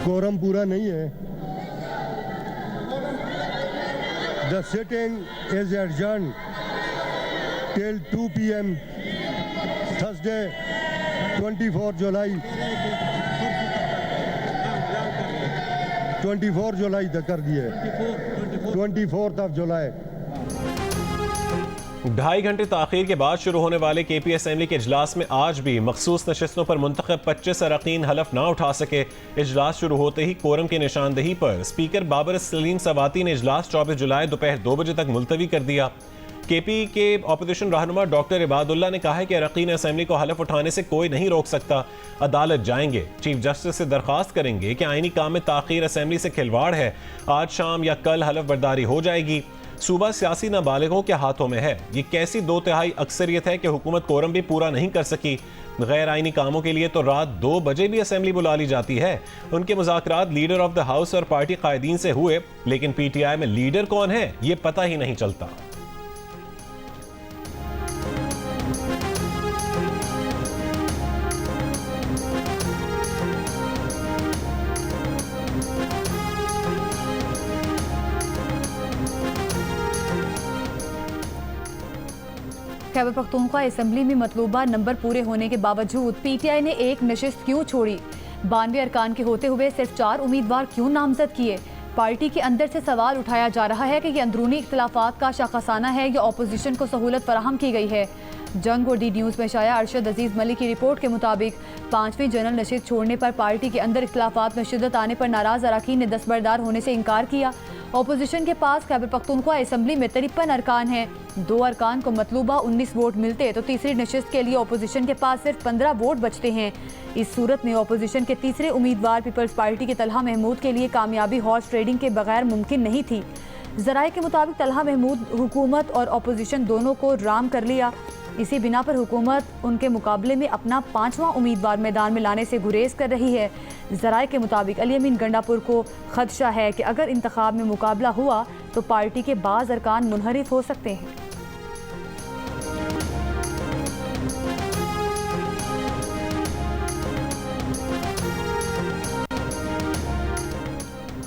Quorum पूरा नहीं है। The sitting is adjourned till 2 PM Thursday 24 जुलाई 24 जुलाई तक कर दिए, 24 जुलाई। 2.5 घंटे ताख़ीर के बाद शुरू होने वाले KP असेंबली के इजलास में आज भी मखसूस नशिस्तों पर मुंतखब 25 अरकान हलफ ना उठा सके। इजलास शुरू होते ही कोरम की निशानदही पर स्पीकर बाबर सलीम सवाती ने इजलास 24 जुलाई दोपहर 2 बजे तक मुलतवी कर दिया। KP के अपोजिशन रहनुमा डॉक्टर इबादुल्ला ने कहा है कि अरकान असेंबली को हलफ उठाने से कोई नहीं रोक सकता। अदालत जाएंगे, चीफ जस्टिस से दरख्वास्त करेंगे कि आईनी काम में ताख़ीर असेंबली से खिलवाड़ है। आज शाम या कल हलफ बर्दारी हो जाएगी। सूबा सियासी नाबालिगों के हाथों में है। ये कैसी 2/3 अक्सरियत है कि हुकूमत कोरम भी पूरा नहीं कर सकी। गैर आईनी कामों के लिए तो रात 2 बजे भी असेंबली बुला ली जाती है। उनके मुज़ाकरात लीडर ऑफ द हाउस और पार्टी कायदीन से हुए, लेकिन PTI में लीडर कौन है ये पता ही नहीं चलता। खैबर पख्तूनख्वा असेंबली में मतलूबा नंबर पूरे होने के बावजूद PTI ने एक नशिस्त क्यों छोड़ी? 92 अरकान के होते हुए सिर्फ 4 उम्मीदवार क्यों नामजद किए? पार्टी के अंदर से सवाल उठाया जा रहा है कि यह अंदरूनी इख्तिलाफात का शाखसाना है या अपोजिशन को सहूलत फराहम की गई है। जंग और डी न्यूज़ में शाया अरशद अजीज मलिक की रिपोर्ट के मुताबिक 5वीं जनरल नशिस्त छोड़ने पर पार्टी के अंदर इख्तिलाफात में शिद्दत आने पर नाराज अरकान ने दस्तबरदार होने से इनकार किया। अपोजिशन के पास खैबर पख्तूनख्वा असेंबली में 53 अरकान हैं। 2 अरकान को मतलूबा 19 वोट मिलते तो तीसरी नशिस्त के लिए अपोजिशन के पास सिर्फ 15 वोट बचते हैं। इस सूरत में अपोजिशन के तीसरे उम्मीदवार पीपल्स पार्टी के तलहा महमूद के लिए कामयाबी हॉर्स ट्रेडिंग के बगैर मुमकिन नहीं थी। ज़राए के मुताबिक तलहा महमूद हुकूमत और अपोजिशन दोनों को राम कर लिया। इसी बिना पर हुकूमत उनके मुकाबले में अपना 5वां उम्मीदवार मैदान में लाने से गुरेज कर रही है। ज़राए के मुताबिक अली अमीन गंडापुर को खदशा है कि अगर इंतखाब में मुकाबला हुआ तो पार्टी के बाज़ अरकान मुनहरिफ हो सकते हैं।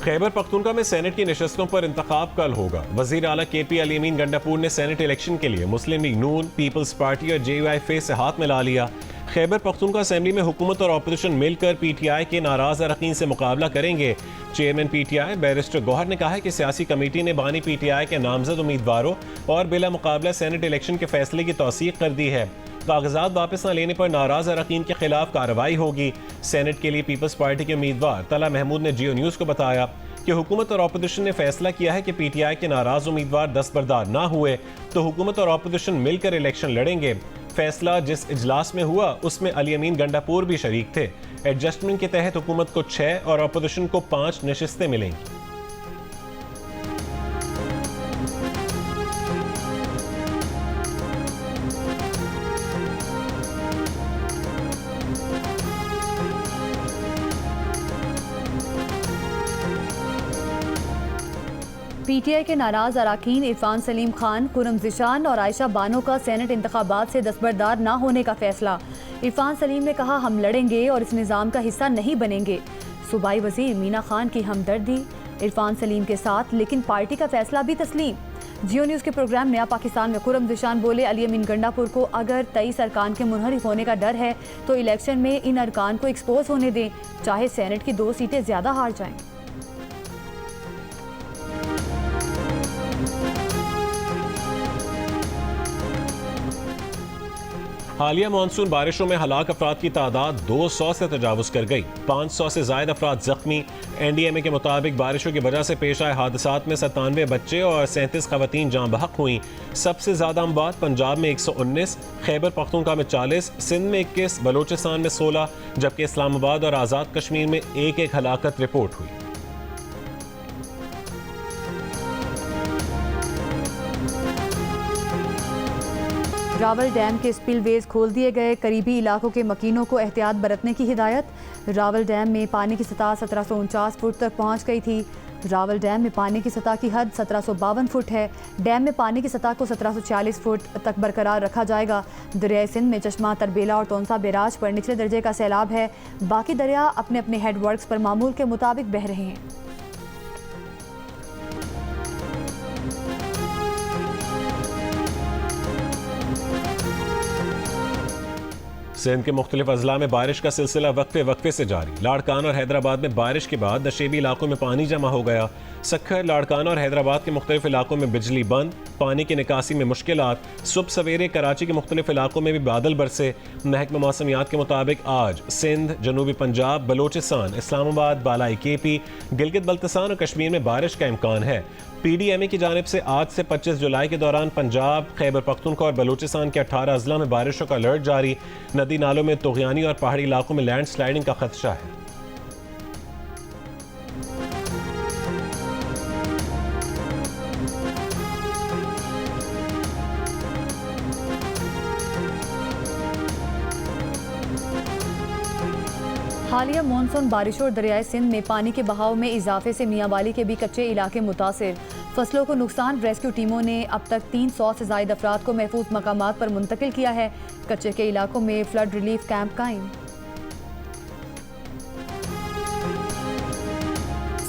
खैबर पख्तूनख्वा में सेनेट की नशस्तों पर इंतखाब कल होगा। वजीर आला KP अली अमीन गंडापुर ने सेनेट इलेक्शन के लिए मुस्लिम लीग नून, पीपल्स पार्टी और JUI से हाथ मिला लिया। खैबर पख्तूनख्वा असेंबली में हुकूमत और अपोजिशन मिलकर PTI के नाराज अरकान से मुकाबला करेंगे। चेयरमैन PTI बैरिस्टर गौहर ने कहा है कि सियासी कमेटी ने बानी PTI के नामजद उम्मीदवारों और बिला मुकाबला सेनेट इलेक्शन के फैसले की तौसीक कर दी है। कागजात वापस न लेने पर नाराज अरकान के खिलाफ कार्रवाई होगी। सेनेट के लिए पीपल्स पार्टी के उम्मीदवार तला महमूद ने जियो न्यूज़ को बताया कि हुकूमत और अपोजिशन ने फैसला किया है कि PTI के नाराज उम्मीदवार दस्तबरदार ना हुए तो हुकूमत और अपोजिशन मिलकर इलेक्शन लड़ेंगे। फैसला जिस इजलास में हुआ उसमें अली अमीन गंडापुर भी शरीक थे। एडजस्टमेंट के तहत हुकूमत को 6 और अपोजिशन को 5 नशिस्तें मिलेंगी। PTI के नाराज अरकान इरफान सलीम खान, खुरम ज़िशान और आयशा बानो का सेनेट इंतखाबात से दस्तबरदार ना होने का फैसला। इरफान सलीम ने कहा हम लड़ेंगे और इस निज़ाम का हिस्सा नहीं बनेंगे। सूबाई वज़ीर मीना खान की हमदर्दी इरफान सलीम के साथ, लेकिन पार्टी का फैसला भी तस्लीम। जियो न्यूज़ के प्रोग्राम नया पाकिस्तान में खुरम ज़िशान बोले अली अमीन गंडापुर को अगर 23 अरकान के मुनहरिफ होने का डर है तो इलेक्शन में इन अरकान को एक्सपोज होने दें, चाहे सेनेट की 2 सीटें ज़्यादा हार जाएँ। हालिया मानसून बारिशों में हलाक अफराद की तादाद 200 से तजावुज़ कर गई। 500 से ज़ायद अफराद जख्मी। NDMA के मुताबिक बारिशों की वजह से पेश आए हादसात में 97 बच्चे और 37 खवातीन जाँ बहक हुई। सबसे ज़्यादा अमवात पंजाब में 119, खैबर पख्तूनख्वा में 40, सिंध में 21, बलोचिस्तान में 16, जबकि इस्लामाबाद और आज़ाद कश्मीर में एक हलाकत रिपोर्ट हुई। रावल डैम के स्पिलवेज खोल दिए गए, करीबी इलाकों के मकीनों को एहतियात बरतने की हिदायत। रावल डैम में पानी की सतह 1749 फुट तक पहुंच गई थी। रावल डैम में पानी की सतह की हद 1752 फुट है। डैम में पानी की सतह को 1740 फुट तक बरकरार रखा जाएगा। दरियाए सिंध में चश्मा, तरबेला और तौंसा बैराज पर निचले दर्जे का सैलाब है। बाकी दरिया अपने अपने हेडवर्क्स पर मामूल के मुताबिक बह रहे हैं। सिंध के मुख्तलिफ अजला में बारिश का सिलसिला वक्फे वक्फे से जारी। लाड़कान और हैदराबाद में बारिश के बाद नशेबी इलाकों में पानी जमा हो गया। सक्खर, लाड़कान और हैदराबाद के मुख्तलिफ इलाकों में बिजली बंद, पानी की निकासी में मुश्किलात। सुबह सवेरे कराची के मुख्तलिफ इलाकों में भी बादल बरसे। महकमा मौसमियात के मुताबिक आज सिंध, जनूबी पंजाब, बलोचिस्तान, इस्लामाबाद, बालाई केपी, गिलगित बल्तिस्तान और कश्मीर में बारिश का इम्कान है। PDMA की जानिब से आज से 25 जुलाई के दौरान पंजाब, खैबर पख्तूनख्वा और बलूचिस्तान के 18 अजला में बारिशों का अलर्ट जारी। नदी नालों में तुग़यानी और पहाड़ी इलाकों में लैंड स्लाइडिंग का खदशा है। हालिया मानसून बारिशों और दरियाए सिंध में पानी के बहाव में इजाफे से मियांवाली के भी कच्चे इलाके मुतासिर। फसलों को नुकसान। रेस्क्यू टीमों ने अब तक 300 से ज़ायद अफराद को महफूज मकामात पर मुंतकिल किया है। कच्चे के इलाकों में फ्लड रिलीफ कैंप कायम।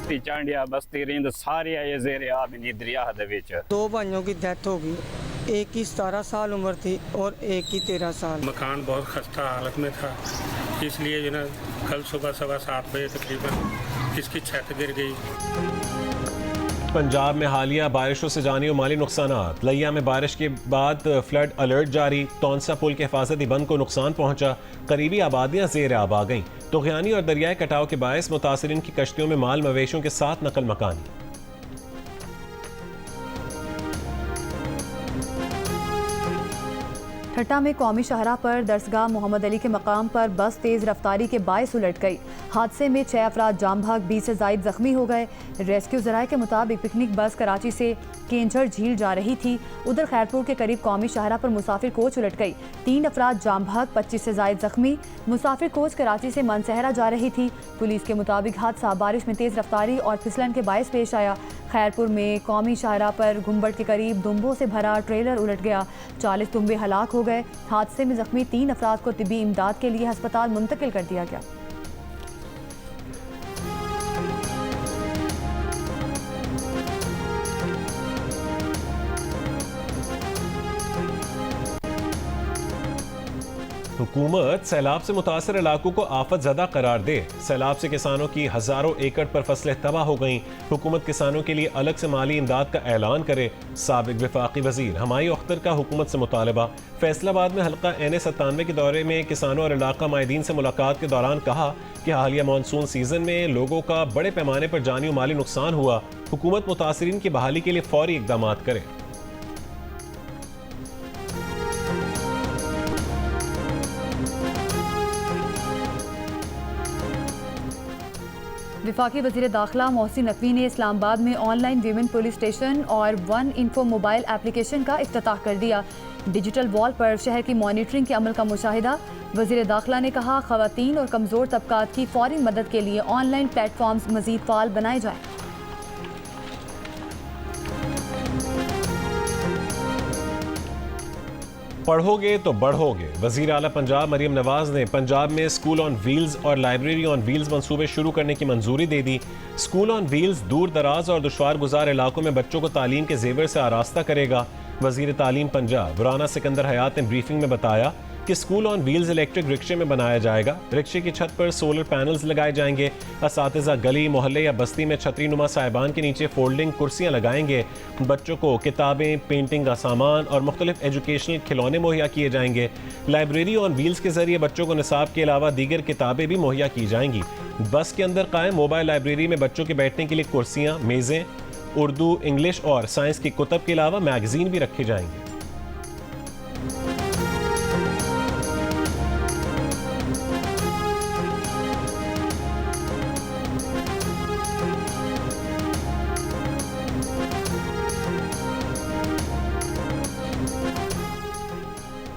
चांडिया, बस्ती, रिंद सारे ये ज़ेरे आब इन्हीं दरिया दे विच। 2 भाइयों की डेथ हो गई। एक की 17 साल उम्र थी और एक की 13 साल। मकान बहुत खस्ता हालत में था, इसलिए जो ना कल सुबह 7:15 बजे तकरीबन इसकी छत गिर गई। पंजाब में हालिया बारिशों से जानी और माली नुकसानात। लिया में बारिश के बाद फ्लड अलर्ट जारी। तौंसा पुल के हिफाजती बंद को नुकसान पहुंचा। करीबी आबादियां ज़ेर आब आ गईं। तुग़यानी और दरियाई कटाव के बायस मुतासरीन की कश्तियों में माल मवेशियों के साथ नकल मकानी। ठट्टा में कौमी शाहराह पर दरसगाह मोहम्मद अली के मकाम पर बस तेज़ रफ्तारी के बायस उलट गई। हादसे में 6 अफराद जाम भाग, 20 से ज़ायद जख्मी हो गए। रेस्क्यू ज़राए के मुताबिक पिकनिक बस कराची से केंझर झील जा रही थी। उधर खैरपुर के करीब कौमी शाहराह पर मुसाफिर कोच उलट गई। 3 अफराद जाम भाग, 25 से ज़ायद जख्मी। मुसाफिर कोच कराची से मानसहरा जा रही थी। पुलिस के मुताबिक हादसा बारिश में तेज़ रफ्तारी और फिसलन के बायस पेश आया। खैरपुर में कौमी शाहराह पर गुम्बट के करीब दुम्बों से भरा ट्रेलर उलट गया। 40 दुम्बे हलाक हो गए। हादसे में जख्मी 3 अफराद को तिब्बी इमदाद के लिए अस्पताल मुंतकिल कर दिया गया। हुकूमत सैलाब से मुतासर इलाकों को आफत ज़दा करार दे। सैलाब से किसानों की हज़ारों एकड़ पर फसलें तबाह हो गईं। हुकूमत किसानों के लिए अलग से माली इमदाद का ऐलान करे। साबिक वफाकी वजीर हमायूं अख्तर का हुकूमत से मुतालबा। फैसलाबाद में हल्का NA97 के दौरे में किसानों और इलाका माहिदीन से मुलाकात के दौरान कहा कि हालिया मानसून सीजन में लोगों का बड़े पैमाने पर जानी और माली नुकसान हुआ। हुकूमत मुतासरीन की बहाली के लिए फौरी इकदाम करे। वफाकी वज़ीर दाखिला मोहसिन नकवी ने इस्लामाबाद में ऑनलाइन वीमेन पुलिस स्टेशन और 1 इन्फो मोबाइल एप्लीकेशन का इफ्तिताह कर दिया। डिजिटल वॉल पर शहर की मॉनिटरिंग के अमल का मुशाहिदा। वज़ीर दाखिला ने कहा, ख़वातीन और कमज़ोर तबकात की फ़ौरी मदद के लिए ऑनलाइन प्लेटफॉर्म्स मज़ीद फ़ाल बनाए जाएँ। पढ़ोगे तो बढ़ोगे। वज़ीर आला पंजाब मरीम नवाज ने पंजाब में स्कूल ऑन व्हील्स और लाइब्रेरी ऑन व्हील्स मंसूबे शुरू करने की मंजूरी दे दी। स्कूल ऑन व्हील्स दूर दराज और दुश्वार गुजार इलाकों में बच्चों को तालीम के जेवर से आरास्ता करेगा। वज़ीर तालीम पंजाब राना सिकंदर हयात ने ब्रीफिंग में बताया कि स्कूल ऑन व्हील्स इलेक्ट्रिक रिक्शे में बनाया जाएगा। रिक्शे की छत पर सोलर पैनल्स लगाए जाएंगे। असातिज़ा गली, मोहल्ले या बस्ती में छतरी नुमा साहिबान के नीचे फोल्डिंग कुर्सियां लगाएंगे। बच्चों को किताबें, पेंटिंग का सामान और मुख्तलिफ एजुकेशनल खिलौने मुहैया किए जाएंगे। लाइब्रेरी ऑन व्हील्स के जरिए बच्चों को निसाब के अलावा दीगर किताबें भी मुहैया की जाएंगी। बस के अंदर कायम मोबाइल लाइब्रेरी में बच्चों के बैठने के लिए कुर्सियाँ, मेज़ें, उर्दू, इंग्लिश और साइंस की कुतब के अलावा मैगजीन भी रखे जाएंगे।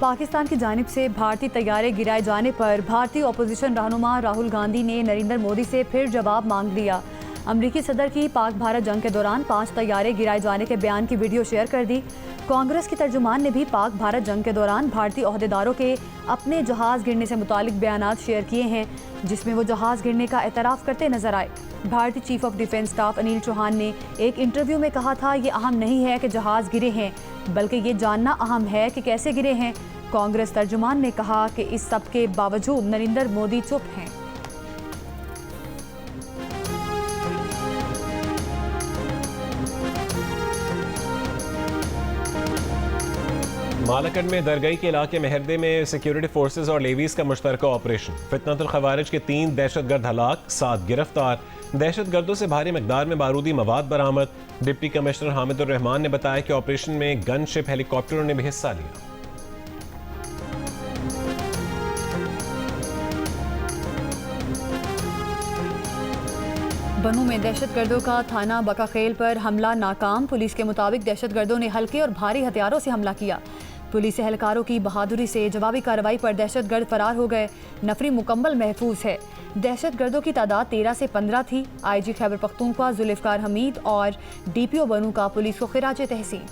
पाकिस्तान की जानिब से भारतीय तैयारे गिराए जाने पर भारतीय अपोजिशन रहनुमा राहुल गांधी ने नरेंद्र मोदी से फिर जवाब मांग लिया। अमरीकी सदर की पाक भारत जंग के दौरान 5 तैयारे गिराए जाने के बयान की वीडियो शेयर कर दी। कांग्रेस की तर्जुमान ने भी पाक भारत जंग के दौरान भारतीय ओहदेदारों के अपने जहाज़ गिरने से मुतालिक बयानात शेयर किए हैं, जिसमें वो जहाज़ गिरने का एतराफ़ करते नजर आए। भारतीय chief of defence staff Anil Chauhan ने एक इंटरव्यू में कहा था, ये अहम नहीं है कि जहाज़ गिरे हैं, बल्कि ये जानना अहम है कि कैसे गिरे हैं। कांग्रेस तर्जुमान ने कहा कि इस सब के बावजूद नरेंद्र मोदी चुप हैं। मालाकंड में दरगई के इलाके मेहरदे में सिक्योरिटी फोर्सेज और लेवीज का मुश्तरका ऑपरेशन। फितनतुल खवारिज के 3 दहशतगर्द हलाक, 7 गिरफ्तार। दहशतगर्दों से भारी मकदार में बारूदी मवाद बरामद। डिप्टी कमिश्नर हामिदुर रहमान ने बताया कि ऑपरेशन में गन शिप हेलीकॉप्टरों ने भी हिस्सा लिया। बनू में दहशतगर्दों का थाना बकाखेल पर हमला नाकाम। पुलिस के मुताबिक दहशतगर्दों ने हल्के और भारी हथियारों से हमला किया। पुलिस एहलकारों की बहादुरी से जवाबी कार्रवाई पर दहशतगर्द फरार हो गए। नफरी मुकम्मल महफूज है। दहशतगर्दों की तादाद 13 से 15 थी। IG खैबर पख्तूनख्वा जुल्फकार हमीद और DPO बनू का पुलिस को खिराज तहसीन।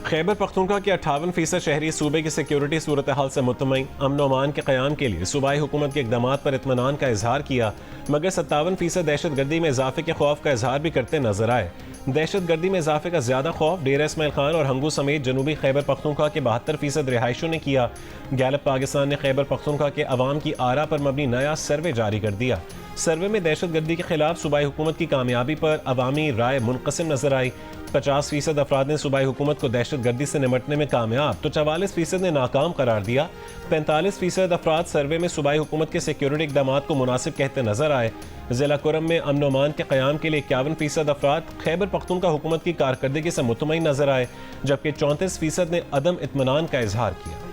खैबर पख्तूनख्वा के 58% शहरी सूबे की सिक्योरिटी सूरत हाल से मुतमईन। अमन अमान के क़याम के लिए सूबाई हुकूमत के इक़दामात पर इत्मीनान का इजहार किया, मगर 57% दहशत गर्दी में इजाफे के खौफ का इजहार भी करते नजर आए। दहशत गर्दी में इजाफे का ज्यादा खौफ डेरा इस्माइल खान और हंगू समेत जनूबी खैबर पख्तूनख्वा के 72% रिहायशों ने किया। गैलप पाकिस्तान ने खैबर पख्तूनख्वा के अवाम की आरा पर मबनी नया सर्वे जारी कर दिया। सर्वे में दहशत गर्दी के खिलाफ सूबाई हुकूमत की कामयाबी पर अवामी राय मुनक़सिम नजर आई। 50% अफराद ने सूबाई हुकूमत को दहशत गर्दी से निमटने में कामयाब तो 44% ने नाकाम करार दिया। 45% अफराद सर्वे में सूबाई हुकूमत के सिक्योरिटी इक़दामात को मुनासिब कहते नजर आए। जिला कुरम में अमन अमान के क़याम के लिए 51% अफराद खैबर पख्तूनख्वा हुकूमत की कारकर्दगी से मुतमईन नजर आए, जबकि 34% ने अदम इत्मीनान का इजहार किया।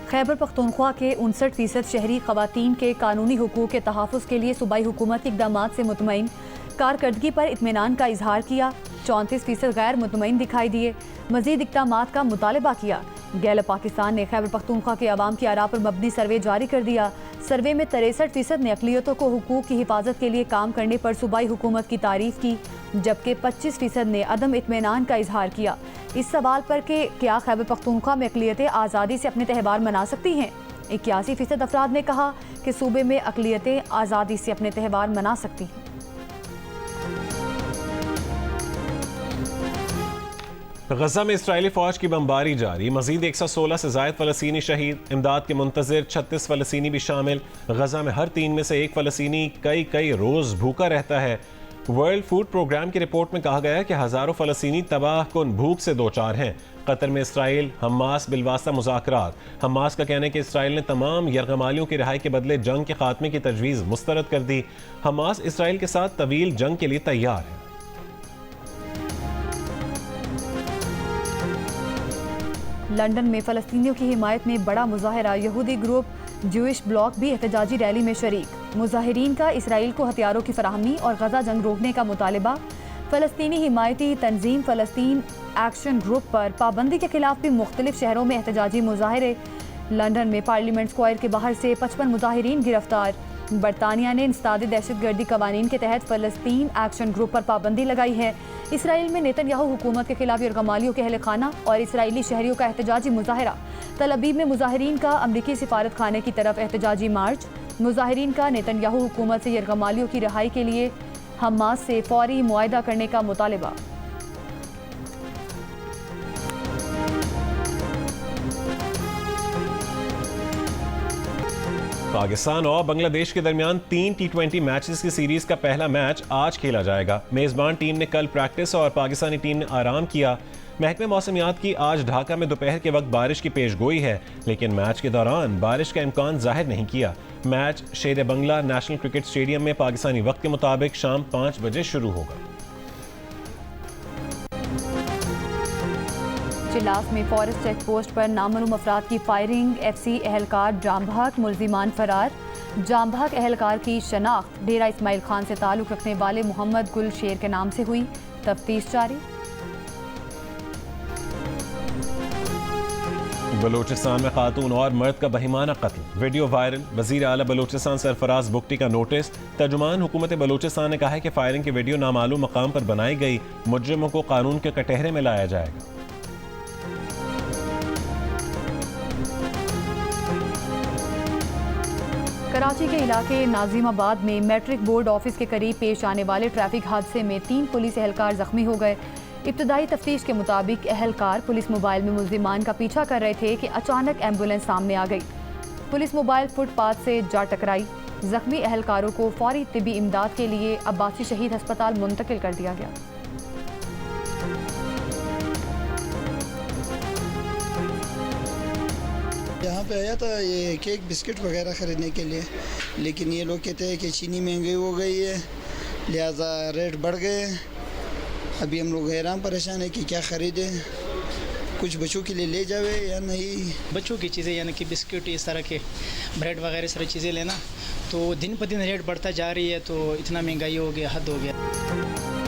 खैबर पख्तूनख्वा के 59% शहरी ख़वातीन के कानूनी हुकूक के तहफ़्फ़ुज़ के लिए सूबाई हुकूमत के इक़दामात से मुतमईन। कारकर्दगी पर इत्मीनान का इजहार किया। 34% गैर मुतमईन दिखाई दिए। मज़ीद इक़दामात का मुतालबा किया। गैलप पाकिस्तान ने खैबर पख्तूनख्वा के अवाम की आरा पर मबनी सर्वे जारी कर दिया। सर्वे में 63% ने अक़लियतों को हुकूक की हिफाजत के लिए काम करने पर सूबाई हुकूमत की तारीफ़ की, जबकि 25% ने अदम इत्मीनान का इजहार किया। इस सवाल पर कि क्या खैबर पख्तूनख्वा में अक़लियतें आज़ादी से अपने त्यौहार मना सकती हैं, 81% अफराद ने कहा कि सूबे में अक़लियतें आज़ादी से अपने त्यौहार मना सकती हैं। गजा में इस्राएली फौज की बमबारी जारी। मजीद 116 से जायद फ़लस्तीनी शहीद। इमदाद के मुंतज़िर 36 फ़लस्तीनी भी शामिल। गजा में हर 3 में से 1 फ़लस्तीनी कई रोज़ भूखा रहता है। वर्ल्ड फूड प्रोग्राम की रिपोर्ट में कहा गया है कि हज़ारों फ़लस्तीनी तबाह कुन भूख से दो चार हैं। कतर में इसराइल हमास बिलवास्ता मुज़ाकरात। हमास का कहना है कि इसराइल ने तमाम यरगमालियों की रिहाई के बदले जंग के खात्मे की तजवीज़ मुस्तरद कर दी। हमास इसराइल के साथ तवील जंग के लिए तैयार है। लंदन में फ़लस्तीनियों की हिमायत में बड़ा मुजाहरा। यहूदी ग्रुप ज्यूइश ब्लॉक भी एहतजाजी रैली में शरीक। मुजाहिरीन का इसराइल को हथियारों की फराहमी और गजा जंग रोकने का मुतालबा। फ़लस्तीनी हिमायती तंजीम फ़लस्तीन एक्शन ग्रुप पर पाबंदी के खिलाफ भी मुख्तलिफ शहरों में एहतजाजी मुजाहरे। लंदन में पार्लियामेंट स्क्वायर के बाहर से 55 मुजाहिरीन गिरफ्तार। बरतानिया ने इंसदादी दहशतगर्दी कवानीन के तहत फ़लस्तीन एक्शन ग्रुप पर पाबंदी लगाई है। इसराइल में नेतन्याहू हुकूमत के खिलाफ यरगमालियों के अहल खाना और इसराइली शहरियों का एहतजाजी मुजाहरा। तल अबीब में मुजाहिरीन का अमरीकी सिफारत खाने की तरफ एहतजाजी मार्च। मुजाहिरीन का नेतन्याहू हुकूमत से यरगमालियों की रिहाई के लिए हमास से फौरी मुआहदा करने का मुतालबा। पाकिस्तान और बांग्लादेश के दरमियान 3 T20 मैचेस की सीरीज का पहला मैच आज खेला जाएगा। मेजबान टीम ने कल प्रैक्टिस और पाकिस्तानी टीम ने आराम किया। महकमे मौसमियात की आज ढाका में दोपहर के वक्त बारिश की पेशगोई है, लेकिन मैच के दौरान बारिश का इम्कान जाहिर नहीं किया। मैच शेर बंगला नेशनल क्रिकेट स्टेडियम में पाकिस्तानी वक्त के मुताबिक शाम 5 बजे शुरू होगा। चिल्लास में फॉरेस्ट चेक पोस्ट पर नामालूम अफराद की फायरिंग, FC एहलकार जाम बहक, मुल्जिमान फरार। जाम बहक एहलकार की शनाख्त डेरा इस्माइल खान से ताल्लुक़ रखने वाले मोहम्मद गुल शेर के नाम से हुई, तफ्तीश जारी। बलूचिस्तान में खातून और मर्द का बहिमाना कत्ल, वीडियो वायरल। वज़ीर आला बलूचिस्तान सरफराज बुगटी का नोटिस। तर्जुमान हुकूमत बलूचिस्तान ने कहा है कि फायरिंग की वीडियो नामालूम मकाम पर बनाई गई, मुजरिमों को कानून के कटहरे में लाया जाएगा। कराची के इलाके नाजिमाबाद में मैट्रिक बोर्ड ऑफिस के करीब पेश आने वाले ट्रैफिक हादसे में 3 पुलिस एहलकार जख्मी हो गए। इब्तदाई तफ्तीश के मुताबिक एहलकार पुलिस मोबाइल में मुल्जिमान का पीछा कर रहे थे कि अचानक एम्बुलेंस सामने आ गई। पुलिस मोबाइल फुटपाथ से जा टकराई। जख्मी एहलकारों को फौरी तिब्बी इमदाद के लिए अब्बासी शहीद अस्पताल मुंतकिल कर दिया गया। यहाँ पे आया था ये केक बिस्किट वगैरह ख़रीदने के लिए, लेकिन ये लोग कहते हैं कि चीनी महंगी हो गई है, लिहाजा रेट बढ़ गए। अभी हम लोग हैरान परेशान है कि क्या ख़रीदें, कुछ बच्चों के लिए ले जावे या नहीं। बच्चों की चीज़ें यानी कि बिस्किट, इस तरह के ब्रेड वगैरह सारी चीज़ें लेना, तो दिन पर दिन रेट बढ़ता जा रही है, तो इतना महंगाई हो गया, हद हो गया।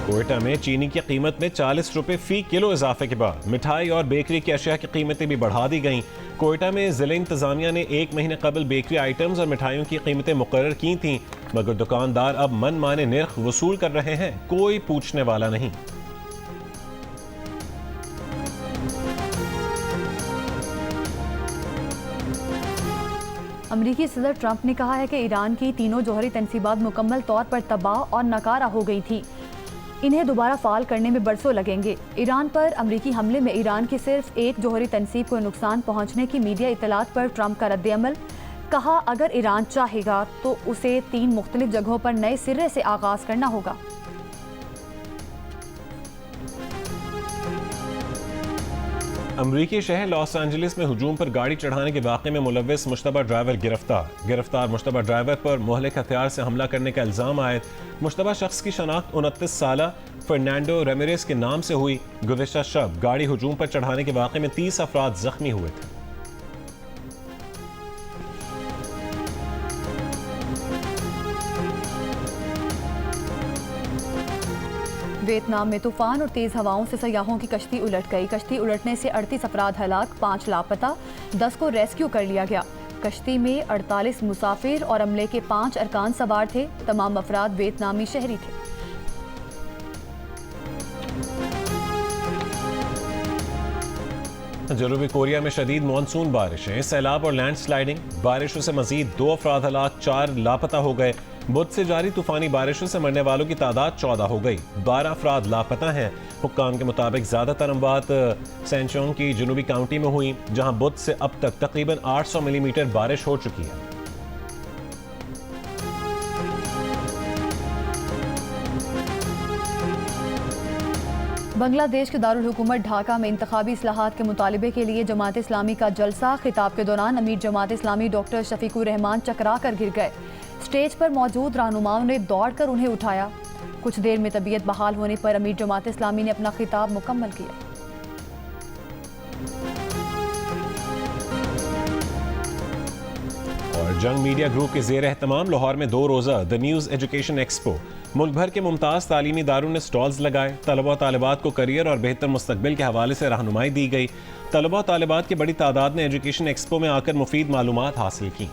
कोयटा में चीनी की कीमत में 40 रुपए फी किलो इजाफे के बाद मिठाई और बेकरी की अशिया की कीमतें भी बढ़ा दी गईं। कोयटा में ज़िला इंतजामिया ने 1 महीने कबल बेकरी आइटम्स और मिठाइयों की कीमतें मुकर्रर की थीं, मगर दुकानदार अब मनमाने निर्ख वसूल कर रहे हैं, कोई पूछने वाला नहीं। अमरीकी सदर ट्रंप ने कहा है कि ईरान की तीनों जौहरी तनसीबात मुकम्मल तौर पर तबाह और नाकारा हो गई थी। इन्हें दोबारा फाल करने में बरसों लगेंगे। ईरान पर अमरीकी हमले में ईरान की सिर्फ एक जौहरी तनसीब को नुकसान पहुंचने की मीडिया इतलात पर ट्रंप का रद्द-ए-अमल। कहा, अगर ईरान चाहेगा तो उसे 3 मुख्तलिफ जगहों पर नए सिरे से आगाज करना होगा। अमरीकी शहर लॉस एंजलिस में हुजूम पर गाड़ी चढ़ाने के वाक़े में मुलव्विस मुश्तबा ड्राइवर गिरफ्तार मुश्तबा ड्राइवर पर मुहलिक हथियार से हमला करने का इल्ज़ाम आयद। मुश्तबा शख्स की शनाख्त 29 साला फर्नांडो रेमिरेस के नाम से हुई। गुज़िश्ता शब गाड़ी हुजूम पर चढ़ाने के वाक़े में 30 अफराद जख्मी हुए थे। वियतनाम में तूफान और तेज हवाओं से सयाहों की कश्ती उलट गई। कश्ती उलटने से 38 अफराद हलाक, 5 लापता, 10 को रेस्क्यू कर लिया गया। कश्ती में 48 मुसाफिर और अमले के 5 अरकान सवार थे। तमाम अफराद वियतनामी शहरी थे। जनूबी कोरिया में शदीद मानसून बारिशें, सैलाब और लैंड स्लाइडिंग। बारिशों से मजीद 2 अफराद हलाक, 4 लापता हो गए। बुध से जारी तूफानी बारिशों से मरने वालों की तादाद 14 हो गई, 12 अफराद लापता हैं। हुक्काम के मुताबिक ज़्यादातर अमवात सैनचोंग की जनूबी काउंटी में हुई, जहां बुध से अब तक तकरीबन 800 मिलीमीटर बारिश हो चुकी है। बांग्लादेश के दारुल हुकूमत ढाका में इंतखाबी इस्लाहात के मुतालिबे के लिए जमात इस्लामी का जलसा। खिताब के दौरान अमीर जमात इस्लामी डॉक्टर शफीकुर रहमान चकरा कर गिर गए। स्टेज पर मौजूद रहनुमाओं ने दौड़कर उन्हें उठाया। कुछ देर में तबीयत बहाल होने पर अमीर जमात इस्लामी ने अपना खिताब मुकम्मल किया। और जंग मीडिया ग्रुप के ज़ेर एहतमाम लाहौर में 2 रोज़ा द न्यूज़ एजुकेशन एक्सपो। मुल्क भर के मुमताज़ तालीमी दारों ने स्टॉल्स लगाए। तलबा तालिबात को करियर और बेहतर मुस्तकबिल के हवाले से रहनुमाई दी गई। तलबा तालिबात की बड़ी तादाद ने एजुकेशन एक्सपो में आकर मुफीद मालूमात हासिल की।